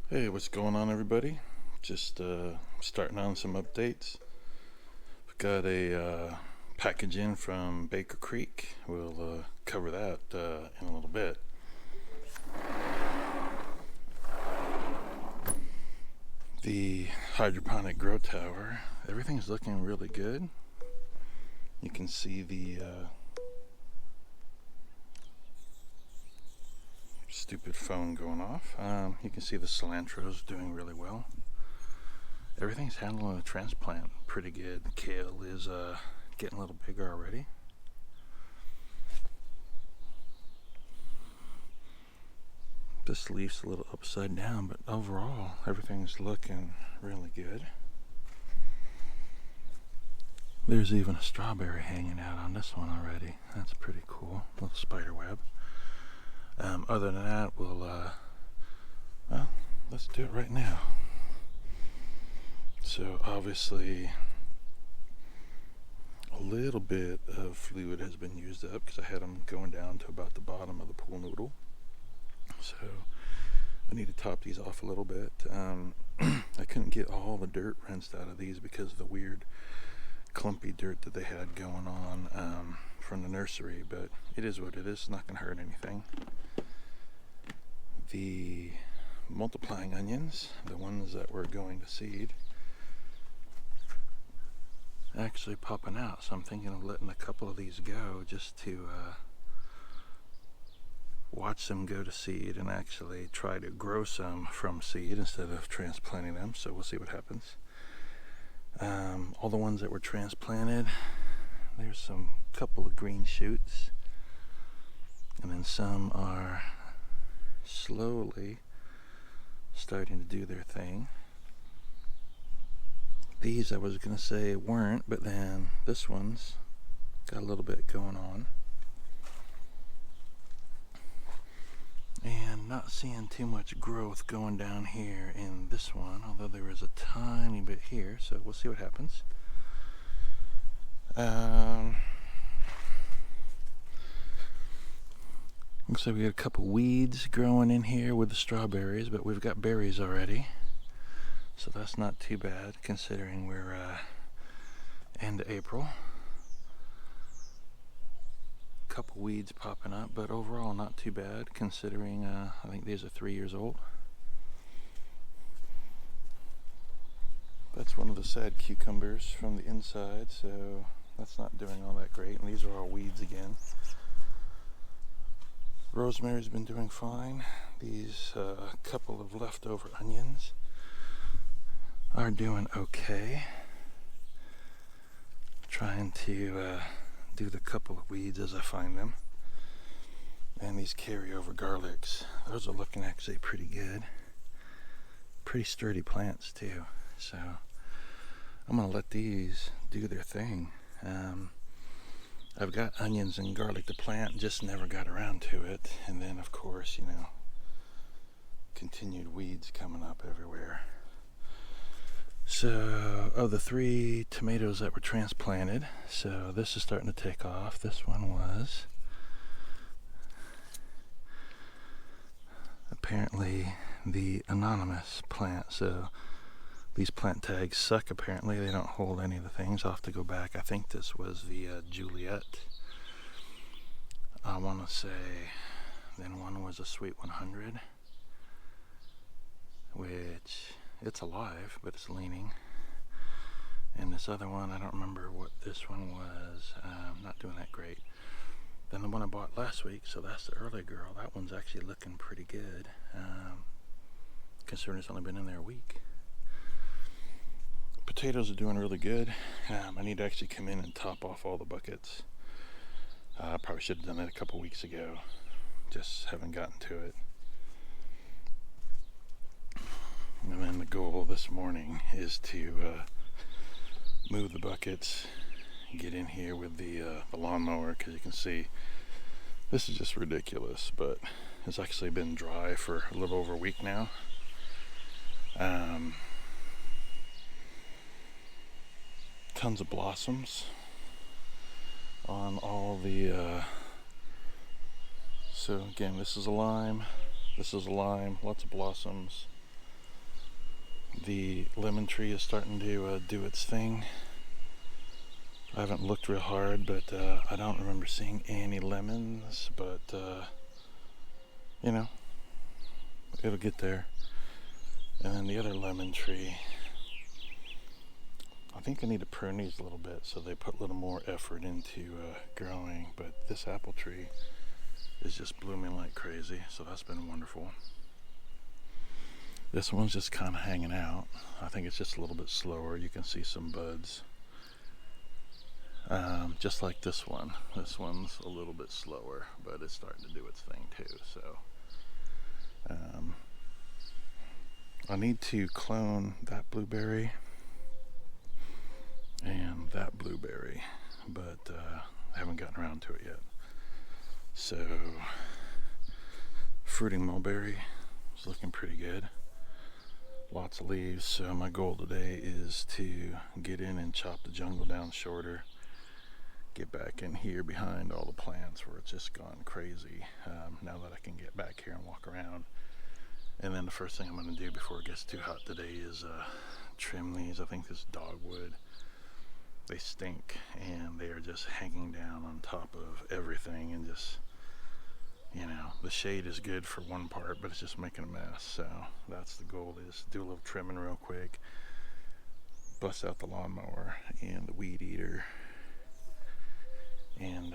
Hey, what's going on, everybody? Just starting on some updates. We've got a package in from Baker Creek. We'll cover that in a little bit. The Hydroponic Grow Tower, everything's looking really good. You can see the stupid phone going off. You can see the cilantro's doing really well. Everything's handling the transplant pretty good. The kale is getting a little bigger already. This leaf's a little upside down, but overall everything's looking really good. There's even a strawberry hanging out on this one already. That's pretty cool. Little spider web. Other than that, well, let's do it right now. So obviously a little bit of fluid has been used up because I had them going down to about the bottom of the pool noodle. So I need to top these off a little bit. I couldn't get all the dirt rinsed out of these because of the weird clumpy dirt that they had going on from the nursery, but it is what it is. It's not going to hurt anything. The multiplying onions, the ones that we're going to seed, actually popping out, so I'm thinking of letting a couple of these go just to watch them go to seed and actually try to grow some from seed instead of transplanting them. So we'll see what happens. All the ones that were transplanted, there's some couple of green shoots, and then some are slowly starting to do their thing. These I was going to say weren't, but then this one's got a little bit going on. And not seeing too much growth going down here in this one, although there is a tiny bit here, so we'll see what happens. Looks like we got a couple weeds growing in here with the strawberries, but we've got berries already, so that's not too bad considering we're end of April. Couple weeds popping up, but overall not too bad considering I think these are 3 years old. That's one of the sad cucumbers from the inside, so that's not doing all that great, and these are all weeds again. Rosemary's been doing fine. These couple of leftover onions are doing okay. Trying to do the couple of weeds as I find them. And these carryover garlics, those are looking actually pretty good. Pretty sturdy plants too. So I'm gonna let these do their thing. I've got onions and garlic to plant, just never got around to it. And then of course, continued weeds coming up everywhere. So of the 3 tomatoes that were transplanted, so this is starting to take off. This one was apparently the anonymous plant, so these plant tags suck apparently. They don't hold any of the things. I'll have to go back. I think this was the Juliet, I want to say. Then one was a Sweet 100, which it's alive, but it's leaning. And this other one, I don't remember what this one was. Not doing that great. Then the one I bought last week, so that's the early girl. That one's actually looking pretty good, considering it's only been in there a week. Potatoes are doing really good. I need to actually come in and top off all the buckets. I probably should have done that a couple weeks ago. Just haven't gotten to it. And then the goal this morning is to move the buckets, get in here with the lawnmower, because you can see this is just ridiculous, but it's actually been dry for a little over a week now. Tons of blossoms on all the so again, this is a lime, lots of blossoms. The lemon tree is starting to do its thing. I haven't looked real hard, but I don't remember seeing any lemons, but you know, it'll get there. And then the other lemon tree, I think I need to prune these a little bit so they put a little more effort into growing, but this apple tree is just blooming like crazy, so that's been wonderful. This one's just kind of hanging out. I think it's just a little bit slower. You can see some buds. Just like this one. This one's a little bit slower, but it's starting to do its thing too. So I need to clone that blueberry and that blueberry, but I haven't gotten around to it yet. So fruiting mulberry is looking pretty good. Lots of leaves, so my goal today is to get in and chop the jungle down shorter, get back in here behind all the plants where it's just gone crazy, now that I can get back here and walk around. And then the first thing I'm going to do before it gets too hot today is trim these. I think this is dogwood. They stink and they are just hanging down on top of everything, and just, you know, the shade is good for one part, but it's just making a mess. So that's the goal, is do a little trimming real quick, bust out the lawnmower and the weed eater, and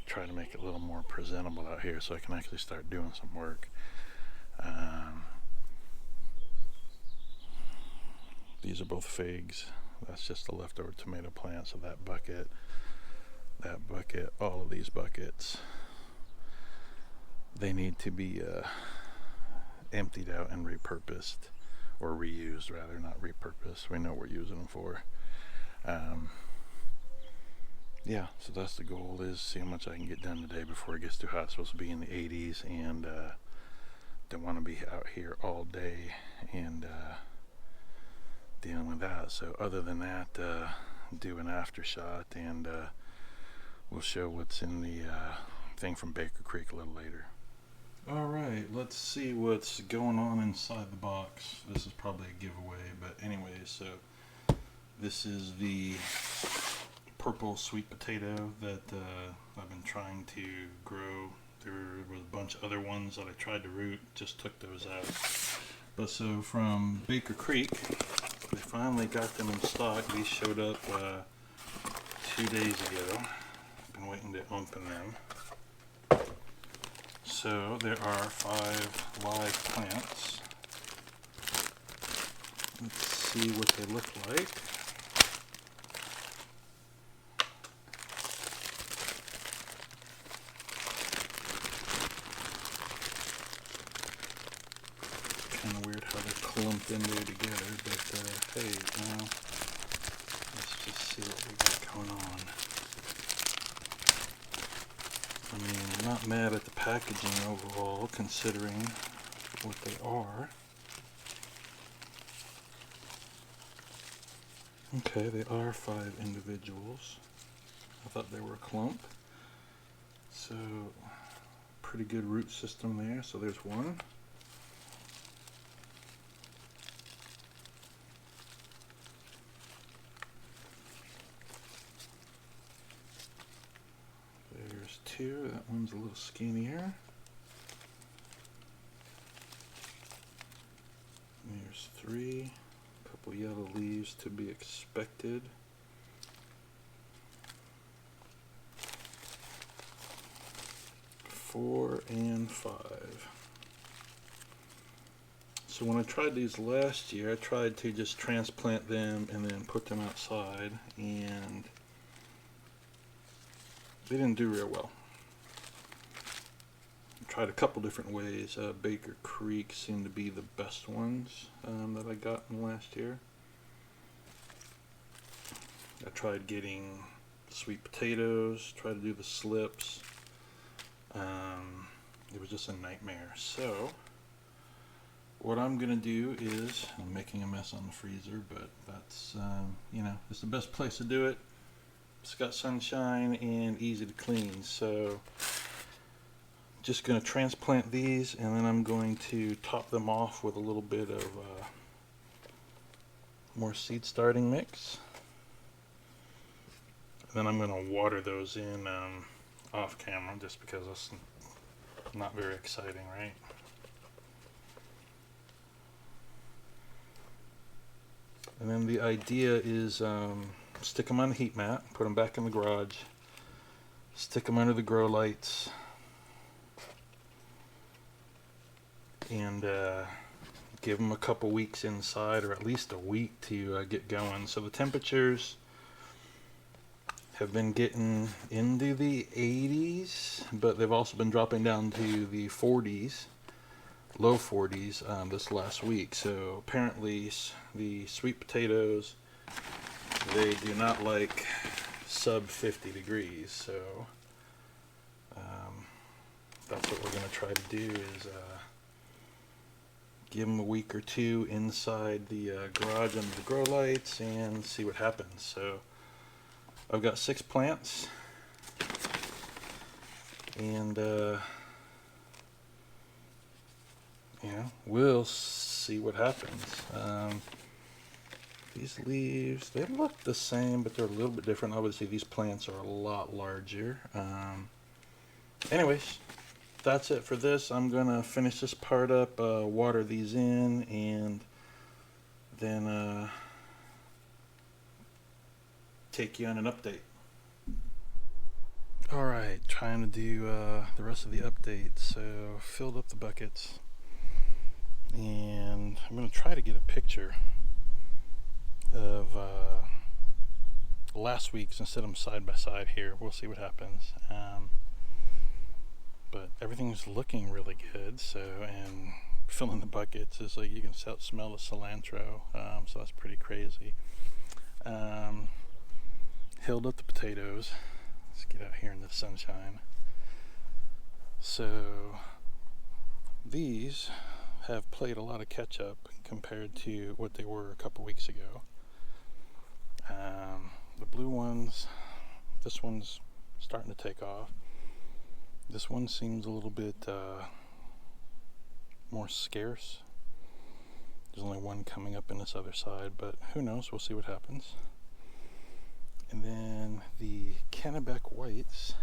try to make it a little more presentable out here so I can actually start doing some work. These are both figs. That's just the leftover tomato plants of that bucket, all of these buckets. They need to be emptied out and repurposed, or reused rather, not repurposed. We know what we're using them for. Yeah, so that's the goal, is see how much I can get done today before it gets too hot. It's supposed to be in the 80s, and don't want to be out here all day and dealing with that. So other than that, do an after shot, and we'll show what's in the thing from Baker Creek a little later. Alright, let's see what's going on inside the box. This is probably a giveaway, but anyway, so this is the purple sweet potato that I've been trying to grow. There was a bunch of other ones that I tried to root, just took those out. But so from Baker Creek, they finally got them in stock. These showed up 2 days ago. I've been waiting to open them. So there are 5 live plants. Let's see what they look like. Kind of weird how they're clumped in there together, but hey, let's just see what we got going on. I mean, I'm not mad at the packaging overall, considering what they are. Okay, they are 5 individuals. I thought they were a clump. So, pretty good root system there. So there's one. There's 2. That one's a little skinnier. There's 3. A couple yellow leaves to be expected. Four and 5. So when I tried these last year, I tried to just transplant them and then put them outside, and they didn't do real well. I tried a couple different ways. Baker Creek seemed to be the best ones that I got in last year. I tried getting sweet potatoes, tried to do the slips. It was just a nightmare. So what I'm gonna do is, I'm making a mess on the freezer, but that's you know, it's the best place to do it. It's got sunshine and easy to clean. So just going to transplant these, and then I'm going to top them off with a little bit of more seed starting mix. Then I'm going to water those in off camera, just because it's not very exciting, right? And then the idea is stick them on the heat mat, put them back in the garage, stick them under the grow lights, and give them a couple weeks inside, or at least a week to get going. So the temperatures have been getting into the 80s, but they've also been dropping down to the 40s, low 40s this last week. So apparently the sweet potatoes, they do not like sub 50 degrees. So that's what we're going to try to do, is give them a week or two inside the garage under the grow lights and see what happens. So I've got 6 plants, and we'll see what happens. These leaves, they look the same, but they're a little bit different. Obviously these plants are a lot larger. Anyways, that's it for this. I'm gonna finish this part up, water these in, and then take you on an update. Alright, trying to do the rest of the update. So filled up the buckets, and I'm going to try to get a picture of last week's and set them side by side here. We'll see what happens. But everything's looking really good. So, and filling the buckets is like you can smell the cilantro, so that's pretty crazy. Hilled up the potatoes. Let's get out here in the sunshine. So these have played a lot of catch up compared to what they were a couple weeks ago. The blue ones, this one's starting to take off. This one seems a little bit more scarce. There's only one coming up in this other side, but who knows, we'll see what happens. And then the Kennebec whites,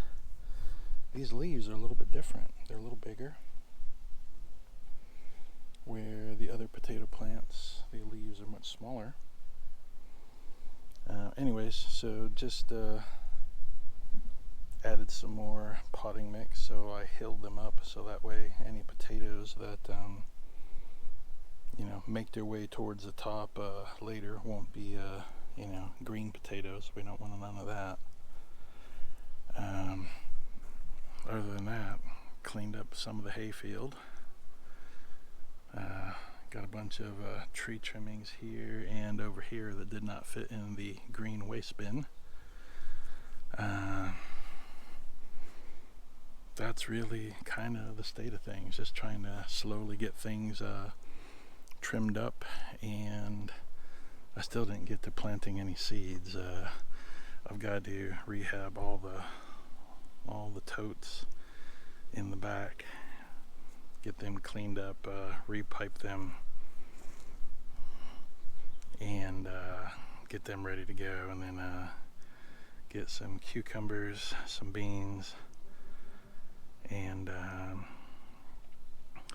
these leaves are a little bit different. They're a little bigger, where the other potato plants, the leaves are much smaller. Anyways, so just added some more potting mix, so I hilled them up so that way any potatoes that make their way towards the top later won't be green potatoes. We don't want none of that. Other than that, cleaned up some of the hayfield. Got a bunch of tree trimmings here and over here that did not fit in the green waste bin. That's really kind of the state of things, just trying to slowly get things trimmed up, and I still didn't get to planting any seeds. I've got to rehab all the totes in the back, get them cleaned up, repipe them, and get them ready to go, and then get some cucumbers, some beans, and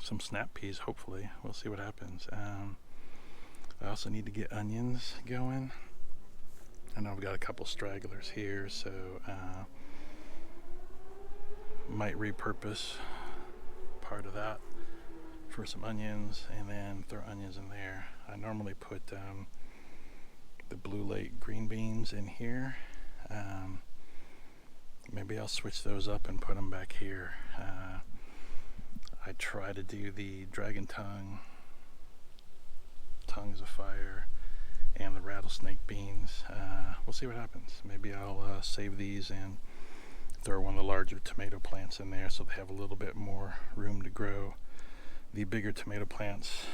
some snap peas. Hopefully, we'll see what happens. I also need to get onions going. I know I've got a couple stragglers here, so might repurpose part of that for some onions, and then throw onions in there. I normally put the Blue Lake green beans in here. Maybe I'll switch those up and put them back here. I try to do the dragon tongue, tongues of fire, and the rattlesnake beans. We'll see what happens. Maybe I'll save these and throw one of the larger tomato plants in there so they have a little bit more room to grow. The bigger tomato plants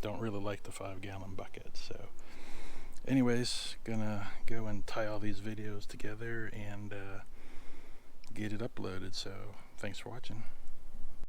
don't really like the 5-gallon bucket. So anyways, gonna go and tie all these videos together and get it uploaded. So thanks for watching.